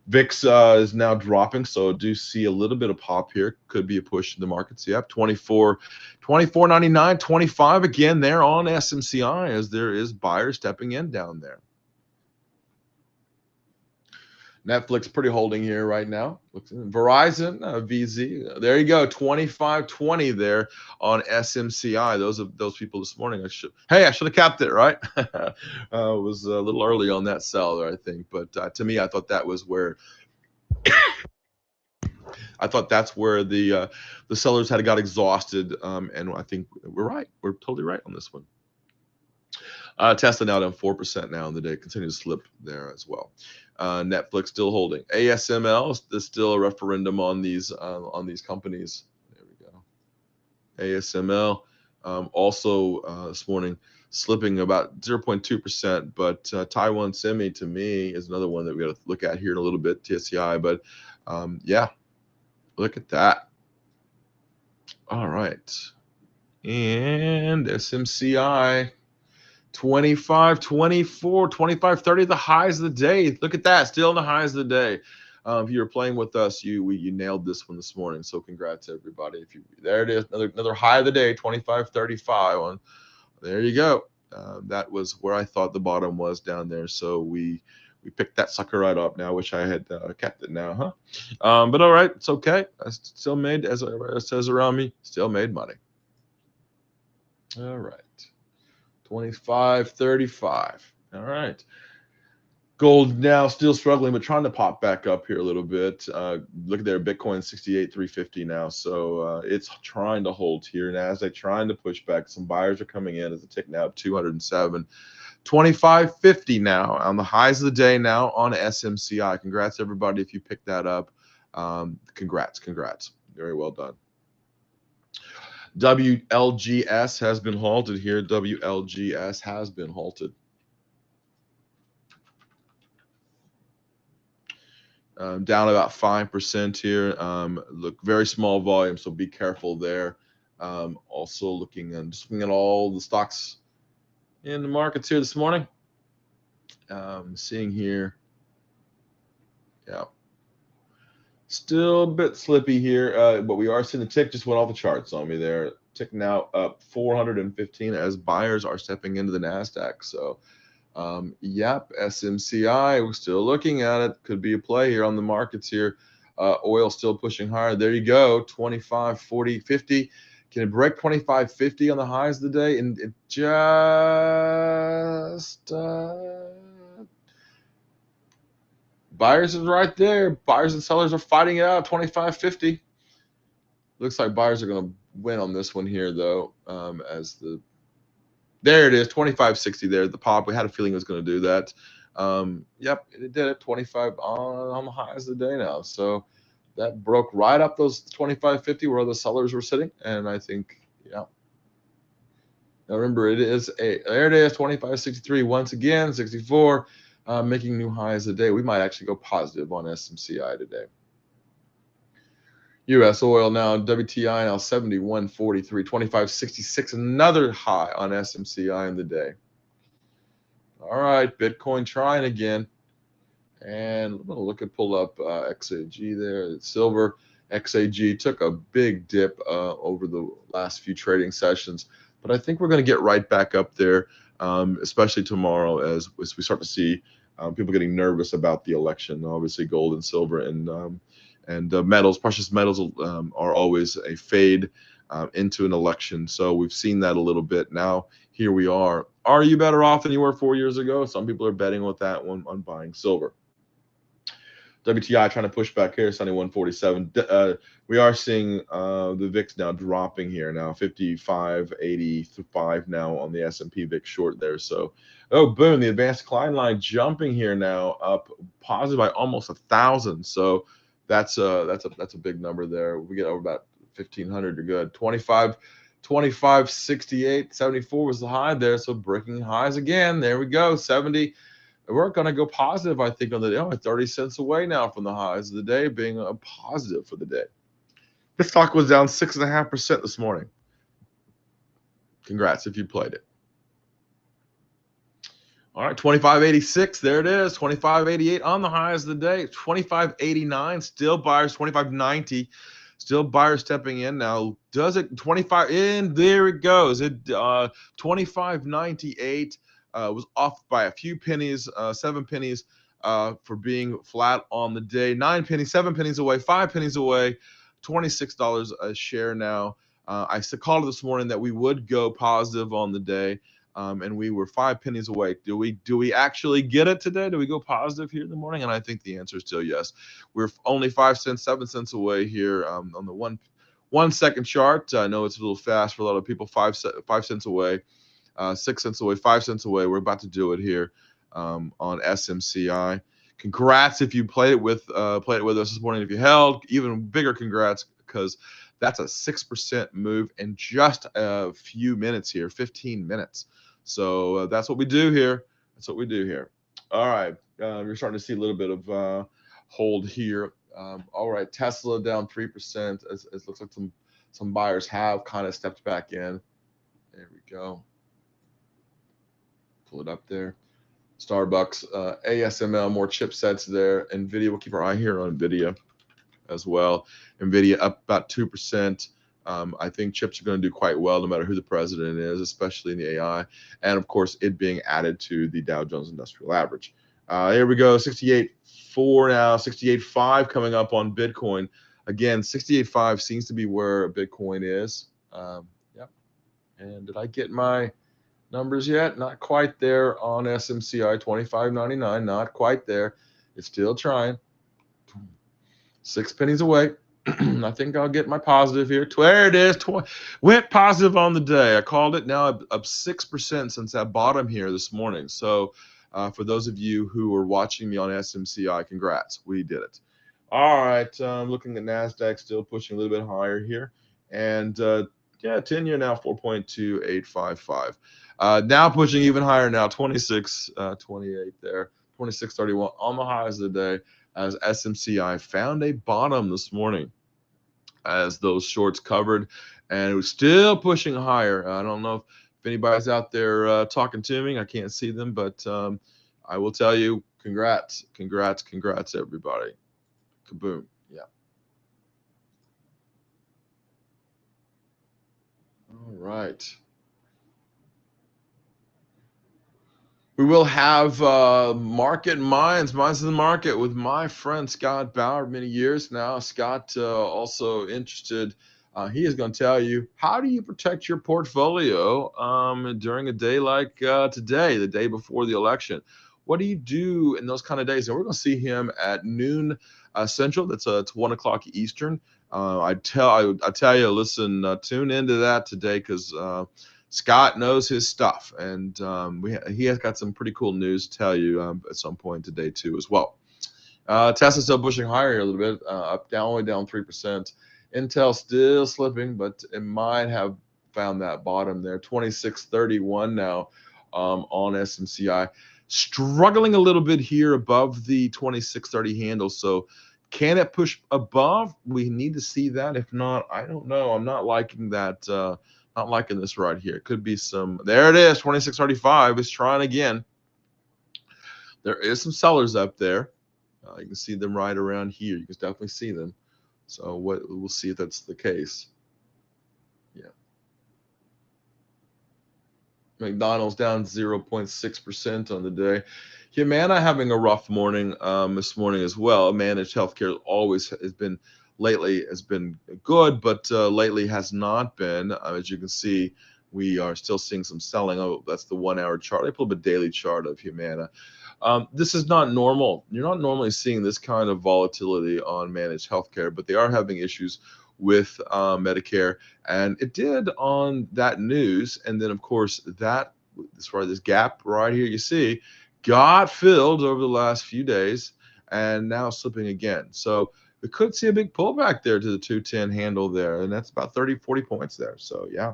VIX is now dropping, so do see a little bit of pop here. Could be a push in the markets. Yep, 24.99, 25 again there on SMCI as there is buyers stepping in down there. Netflix pretty holding here right now. Verizon, VZ, there you go, 25.20 there on SMCI. Those people this morning. I should have capped it, right? It was a little early on that sell there, I think. But to me, I thought that was where the sellers got exhausted, and I think we're right. We're totally right on this one. Tesla now down 4% now in the day, continue to slip there as well. Netflix still holding. ASML, there's still a referendum on these companies. There we go. ASML also this morning slipping about 0.2%, but Taiwan Semi to me is another one that we got to look at here in a little bit, TSCI, but yeah, look at that. All right. And SMCI 25, 24, 25, 30, the highs of the day. Look at that, still in the highs of the day. If you were playing with us, you nailed this one this morning. So congrats everybody. If you there it is, another high of the day, 25.35 on. There you go. That was where I thought the bottom was down there. So we picked that sucker right up. Now I wish I had kept it now, huh? But all right, it's okay. I still made, as it says around me, still made money. All right. 25.35. All right. Gold now still struggling, but trying to pop back up here a little bit. Look at there, Bitcoin 68,350 now. So it's trying to hold here. NASDAQ trying to push back. Some buyers are coming in as a tick now up 207. 25.50 now on the highs of the day now on SMCI. Congrats everybody if you picked that up. Congrats. Very well done. WLGS has been halted here. WLGS has been halted. Down about 5% here. Look, very small volume, so be careful there. Also looking at all the stocks in the markets here this morning. Seeing here, yeah, still a bit slippy here, but we are seeing the tick just went off the charts on me there. Tick now up 415 as buyers are stepping into the NASDAQ. So, yep, SMCI, we're still looking at it. Could be a play here on the markets here. Oil still pushing higher. There you go, 25, 40, 50. Can it break 25.50 on the highs of the day? And it just buyers is right there. Buyers and sellers are fighting it out. 25.50. Looks like buyers are going to win on this one here, though. There it is, 25.60 there. The pop. We had a feeling it was going to do that. Yep, it did it. 25 on the highs of the day now. So that broke right up those 25.50 where the sellers were sitting, and I think, yeah. Now remember, there it is, 25.63 once again, 64, making new highs a day. We might actually go positive on SMCI today. U.S. oil now, WTI now 71.43, 25.66, another high on SMCI in the day. All right, Bitcoin trying again. And I'm going to pull up XAG there. Silver XAG took a big dip over the last few trading sessions, but I think we're going to get right back up there, especially tomorrow as we start to see people getting nervous about the election. Obviously, gold and silver and metals, precious metals are always a fade into an election. So we've seen that a little bit. Now here we are. Are you better off than you were 4 years ago? Some people are betting with that one on buying silver. WTI trying to push back here, 71.47. We are seeing the VIX now dropping here now, 55.85 now on the S&P VIX short there. So, oh, boom, the advanced decline line jumping here now, up positive by almost 1,000. So that's a big number there. We get over about 1,500, you're good. 25.68, 74 was the high there. So breaking highs again. There we go, 70. We're going to go positive, I think, on the day. 30 cents away now from the highs of the day, being a positive for the day. This stock was down 6.5% this morning. Congrats if you played it. All right, 25.86. There it is. 25.88 on the highs of the day. 25.89. Still buyers. 25.90. Still buyers stepping in now. Does it 25 in? There it goes. It 25.98. Was off by a few pennies, 7 pennies for being flat on the day. 9 pennies, 7 pennies away, 5 pennies away, $26 a share now. I called it this morning that we would go positive on the day, and we were 5 pennies away. Do we actually get it today? Do we go positive here in the morning? And I think the answer is still yes. We're only 5 cents, 7 cents away here on the 1 second chart. I know it's a little fast for a lot of people. 5 cents away. 6 cents away, 5 cents away. We're about to do it here on SMCI. Congrats if you played it with us this morning. If you held, even bigger congrats, because that's a 6% move in just a few minutes here, 15 minutes. So that's what we do here. That's what we do here. All right, you're starting to see a little bit of hold here. All right, Tesla down 3%. It looks like some buyers have kind of stepped back in. There we go. Pull it up there. Starbucks, ASML, more chipsets there. NVIDIA, we'll keep our eye here on NVIDIA as well. NVIDIA up about 2%. I think chips are going to do quite well no matter who the president is, especially in the AI. And of course, it being added to the Dow Jones Industrial Average. Here we go, 68.4 now, 68.5 coming up on Bitcoin. Again, 68.5 seems to be where Bitcoin is. Yep. And did I get my numbers yet? Not quite there on SMCI, 25.99, not quite there. It's still trying. 6 pennies away. I think I'll get my positive here. There it is. Went positive on the day. I called it. Now up 6% since that bottom here this morning. So for those of you who are watching me on SMCI, congrats. We did it. All right. Looking at NASDAQ, still pushing a little bit higher here. And yeah, 10-year now, 4.2855. Now pushing even higher now, 26.28 there, 26.31 on the highs of the day, as SMCI found a bottom this morning as those shorts covered, and it was still pushing higher. I don't know if anybody's out there talking to me. I can't see them, but I will tell you, congrats, everybody. Kaboom. Yeah. All right. We will have Market Minds of the Market with my friend Scott Bauer, many years now. Scott also interested. He is going to tell you, how do you protect your portfolio during a day like today, the day before the election? What do you do in those kind of days? And we're going to see him at noon Central. It's 1 o'clock Eastern. I tell you, listen, tune into that today, because Scott knows his stuff, and he has got some pretty cool news to tell you at some point today too as well. Tesla's still pushing higher a little bit, only down 3%. Intel still slipping, but it might have found that bottom there. 26.31 now on SMCI, struggling a little bit here above the 26.30 handle. So can it push above? We need to see that. If not, I don't know. I'm not liking that. Not liking this right here. It could be some. There it is. 26.35 is trying again. There is some sellers up there. You can see them right around here. You can definitely see them. So we'll see if that's the case. Yeah. McDonald's down 0.6% on the day. Humana having a rough morning this morning as well. Managed healthcare always has been good, but lately has not been. As you can see, we are still seeing some selling. Oh, that's the 1 hour chart. I pull up a daily chart of Humana. This is not normal. You're not normally seeing this kind of volatility on managed healthcare, but they are having issues with Medicare, and it did on that news. And then, of course, this gap right here you see got filled over the last few days, and now slipping again. So we could see a big pullback there to the 210 handle there, and that's about 30-40 points there. So yeah,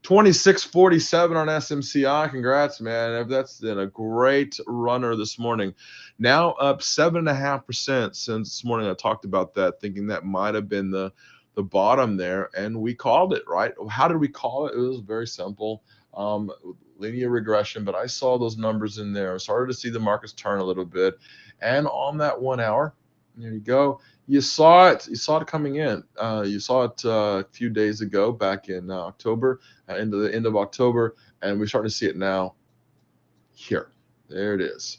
26.47 on SMCI. Congrats, man. That's been a great runner this morning. Now up 7.5% since this morning. I talked about that, thinking that might have been the bottom there, and we called it, right? How did we call it? It was very simple. Linear regression, but I saw those numbers in there. I started to see the markets turn a little bit, and on that 1 hour, there you go. You saw it. You saw it coming in. You saw it a few days ago, back in October, into the end of October, and we're starting to see it now. Here, there it is.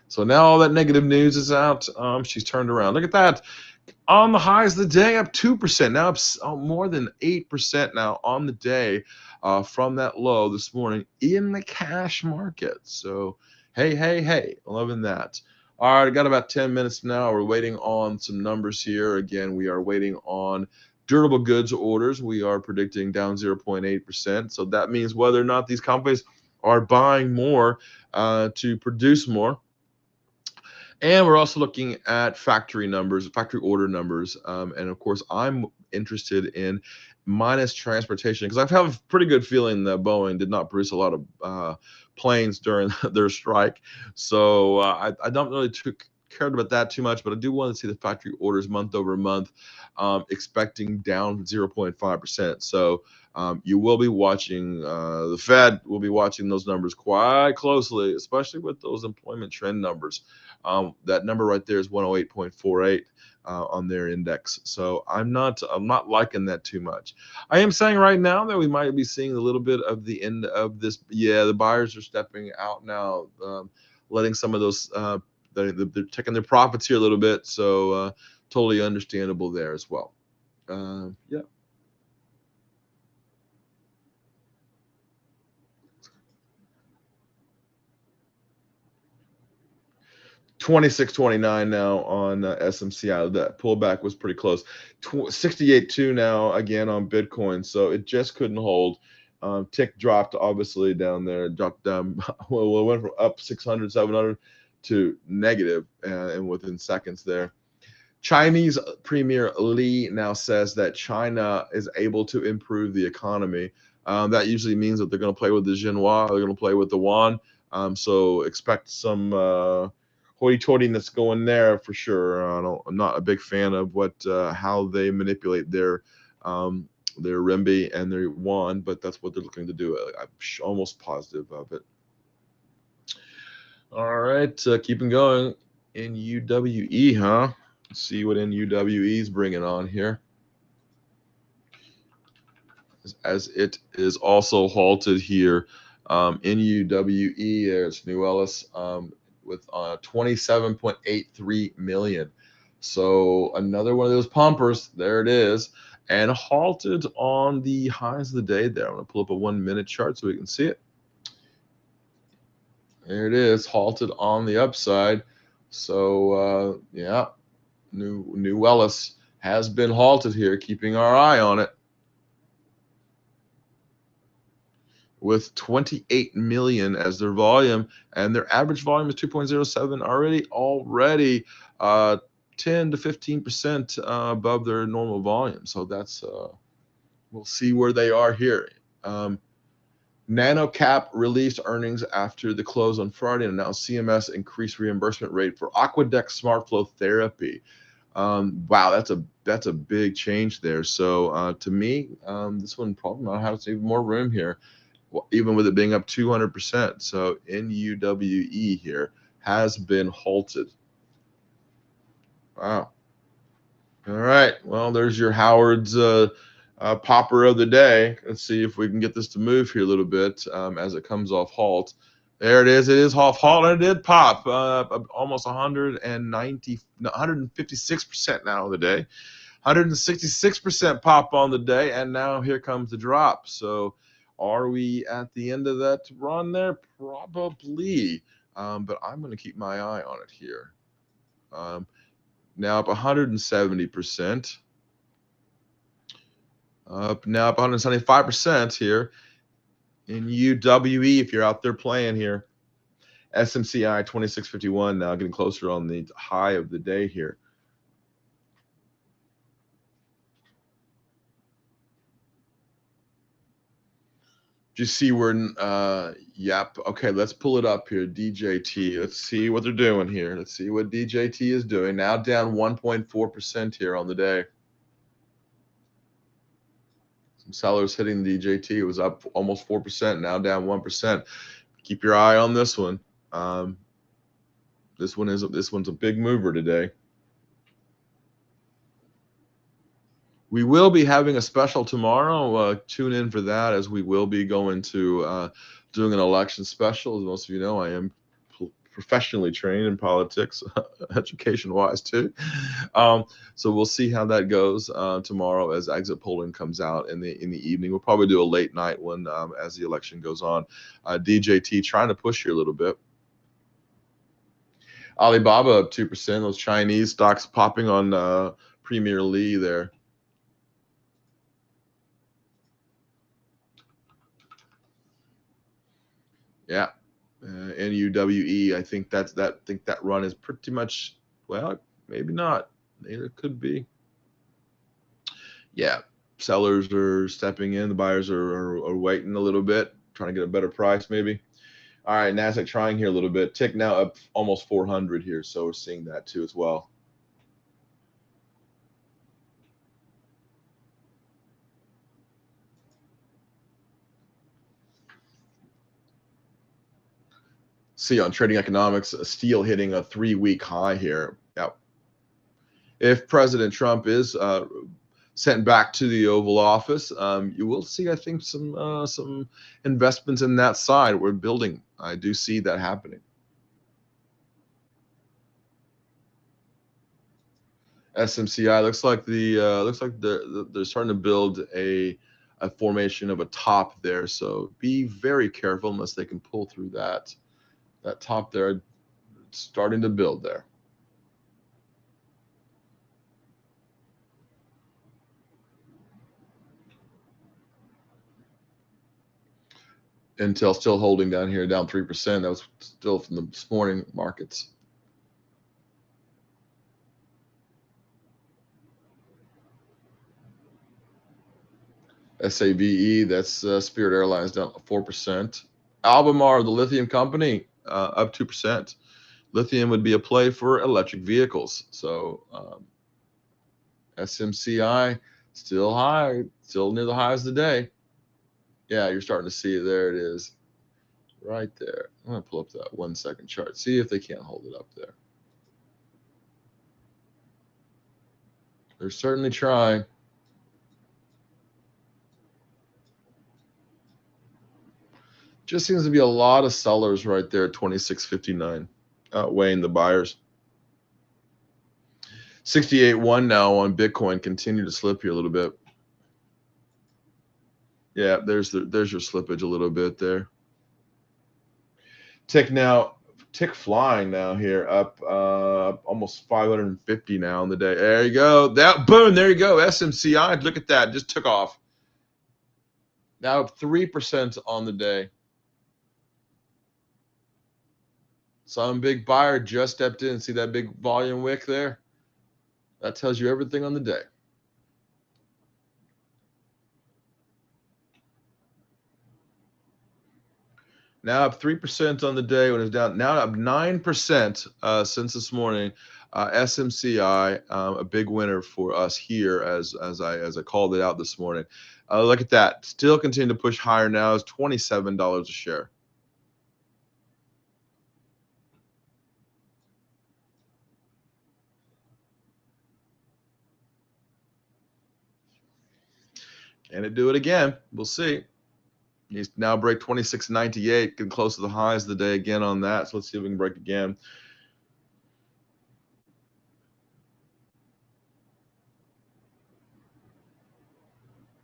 So now all that negative news is out. She's turned around. Look at that. On the highs of the day, up 2%. Now up more than 8% now on the day from that low this morning in the cash market. So hey, loving that. All right, I got about 10 minutes now. We're waiting on some numbers here. Again, we are waiting on Durable goods orders, we are predicting down 0.8%. So that means whether or not these companies are buying more to produce more. And we're also looking at factory numbers, factory order numbers. And of course, I'm interested in minus transportation because I have a pretty good feeling that Boeing did not produce a lot of planes during their strike. So I don't really cared about that too much, but I do want to see the factory orders month over month, expecting down 0.5%. So you will be watching, the Fed will be watching those numbers quite closely, especially with those employment trend numbers. That number right there is 108.48 on their index. So I'm not liking that too much. I am saying right now that we might be seeing a little bit of the end of this. Yeah, the buyers are stepping out now, letting some of those they're taking their profits here a little bit. So totally understandable there as well. Yeah. 26.29 now on SMCI. That pullback was pretty close. 68.2 now again on Bitcoin. So it just couldn't hold. Tick dropped obviously down there. Dropped down. Well, it went from up 600, 700 to negative, and within seconds there. Chinese Premier Li now says that China is able to improve the economy. That usually means that they're going to play with the Xinhua, they're going to play with the yuan. So expect some hoity-toityness going there for sure. I'm not a big fan of how they manipulate their renminbi and their yuan, but that's what they're looking to do. I'm almost positive of it. All right, keeping going. NUWE, huh? See what NUWE is bringing on here, as it is also halted here. NUWE, there's New Ellis, with 27.83 million. So another one of those pumpers. There it is, and halted on the highs of the day there. I'm going to pull up a 1 minute chart so we can see it. There it is, halted on the upside. So yeah, New Wellis has been halted here, keeping our eye on it. With 28 million as their volume, and their average volume is 2.07, already 10 to 15% above their normal volume. So that's we'll see where they are here. NanoCap released earnings after the close on Friday and announced CMS increased reimbursement rate for Aquadex SmartFlow therapy. Wow, that's a big change there. So to me, this one probably might have even more room here, even with it being up 200%. So NUWE here has been halted. Wow. All right. Well, there's your Howard's popper of the day. Let's see if we can get this to move here a little bit as it comes off halt. There it is. It is off halt, and it did pop almost 156% now of the day. 166% pop on the day, and now here comes the drop. So are we at the end of that run there? Probably, but I'm going to keep my eye on it here. Now up 170%. Up now up 175% here in UWE if you're out there playing here. SMCI 2651 now getting closer on the high of the day here. Do you see where yep, okay, let's pull it up here. DJT, let's see what they're doing here. Let's see what DJT is doing. Now down 1.4% here on the day. Some sellers hitting DJT. It was up almost 4%, now down 1%. Keep your eye on this one. This one's a big mover today. We will be having a special tomorrow. Tune in for that, as we will be going to doing an election special. As most of you know, I am professionally trained in politics, education-wise too. So we'll see how that goes tomorrow as exit polling comes out in the evening. We'll probably do a late night one as the election goes on. DJT trying to push here a little bit. Alibaba up 2%. Those Chinese stocks popping on Premier Li there. Yeah, NUWE. I think that run is pretty much, well, maybe not. Neither could be. Yeah, sellers are stepping in. The buyers are waiting a little bit, trying to get a better price maybe. All right, Nasdaq trying here a little bit. Tick now up almost 400 here, so we're seeing that too as well. See on trading economics, steel hitting a 3-week high here. Yep. If President Trump is sent back to the Oval Office, you will see, I think, some investments in that side. We're building. I do see that happening. SMCI looks like they're starting to build a formation of a top there. So be very careful unless they can pull through that top there. It's starting to build there. Intel still holding down here, down 3%. That was still from the this morning markets. SAVE, that's Spirit Airlines down 4%. Albemarle, the lithium company, up 2%. Lithium would be a play for electric vehicles. So SMCI still high, still near the highs of the day. Yeah, you're starting to see it. There it is, right there. I'm gonna pull up that 1-second chart. See if they can't hold it up there. They're certainly trying. Just seems to be a lot of sellers right there at 26.59, outweighing the buyers. 68.1 now on Bitcoin. Continue to slip here a little bit. Yeah, there's your slippage a little bit there. Tick flying now here, up almost 550 now on the day. There you go. That boom, there you go. SMCI, look at that, just took off. Now up 3% on the day. Some big buyer just stepped in. See that big volume wick there? That tells you everything on the day. Now up 3% on the day when it's down. Now up 9% since this morning. SMCI, a big winner for us here, as I called it out this morning. Look at that. Still continue to push higher now. Is $27 a share. Can it do it again? We'll see. Needs to now break 26.98, getting close to the highs of the day again on that. So let's see if we can break again.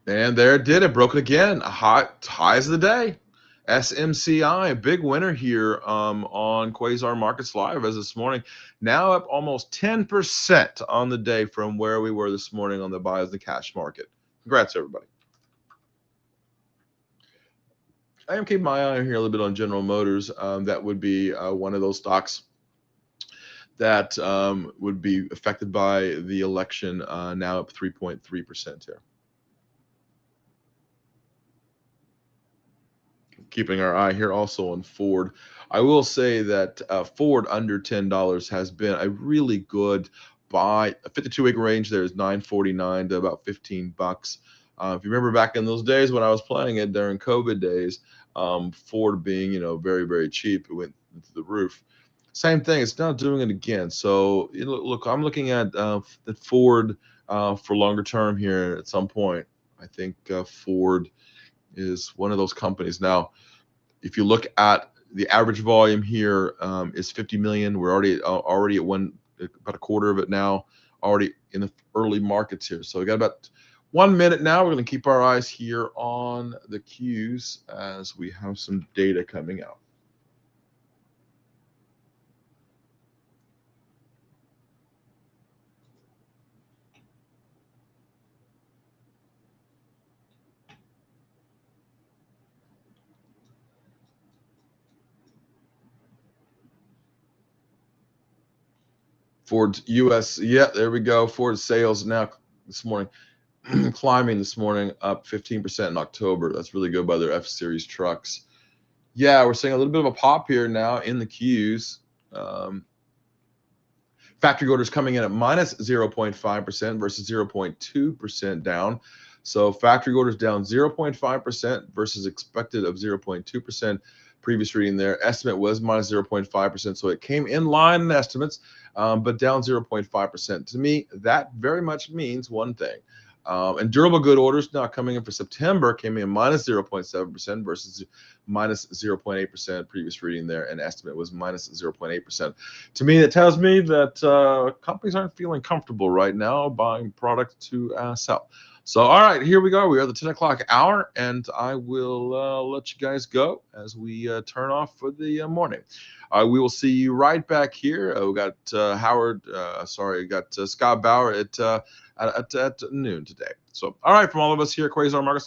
And there it did. It broke it again. Highs of the day. SMCI, a big winner here on Quasar Markets Live as this morning. Now up almost 10% on the day from where we were this morning on the buys of the cash market. Congrats, everybody. I am keeping my eye here a little bit on General Motors. That would be one of those stocks that would be affected by the election, now up 3.3% here. Keeping our eye here also on Ford. I will say that Ford under $10 has been a really good buy. A 52-week range there is $9.49 to about $15. If you remember back in those days when I was playing it during COVID days, Ford being very, very cheap, it went into the roof. Same thing, it's not doing it again. So look, I'm looking at Ford for longer term here at some point. I think Ford is one of those companies. Now, if you look at the average volume here, is 50 million. We're already at about a quarter of it now, already in the early markets here. So we got about 1 minute now. We're going to keep our eyes here on the Qs as we have some data coming out. Ford US, yeah, there we go. Ford sales now this morning climbing this morning, up 15% in October. That's really good by their F Series trucks. Yeah, we're seeing a little bit of a pop here now in the Qs. Um, Factory orders coming in at minus 0.5% versus 0.2% down. So factory orders down 0.5% versus expected of 0.2%. Previous reading there, estimate was minus 0.5%. So it came in line in estimates, but down 0.5%. To me, that very much means one thing. And durable good orders now coming in for September came in minus 0.7% versus minus 0.8%. Previous reading there, and estimate was minus 0.8%. To me, that tells me that companies aren't feeling comfortable right now buying product to sell. So, all right, here we go. We are the 10 o'clock hour, and I will let you guys go as we turn off for the morning. We will see you right back here. We got Scott Bauer at noon today. So, all right, from all of us here at Quasar Markets Live.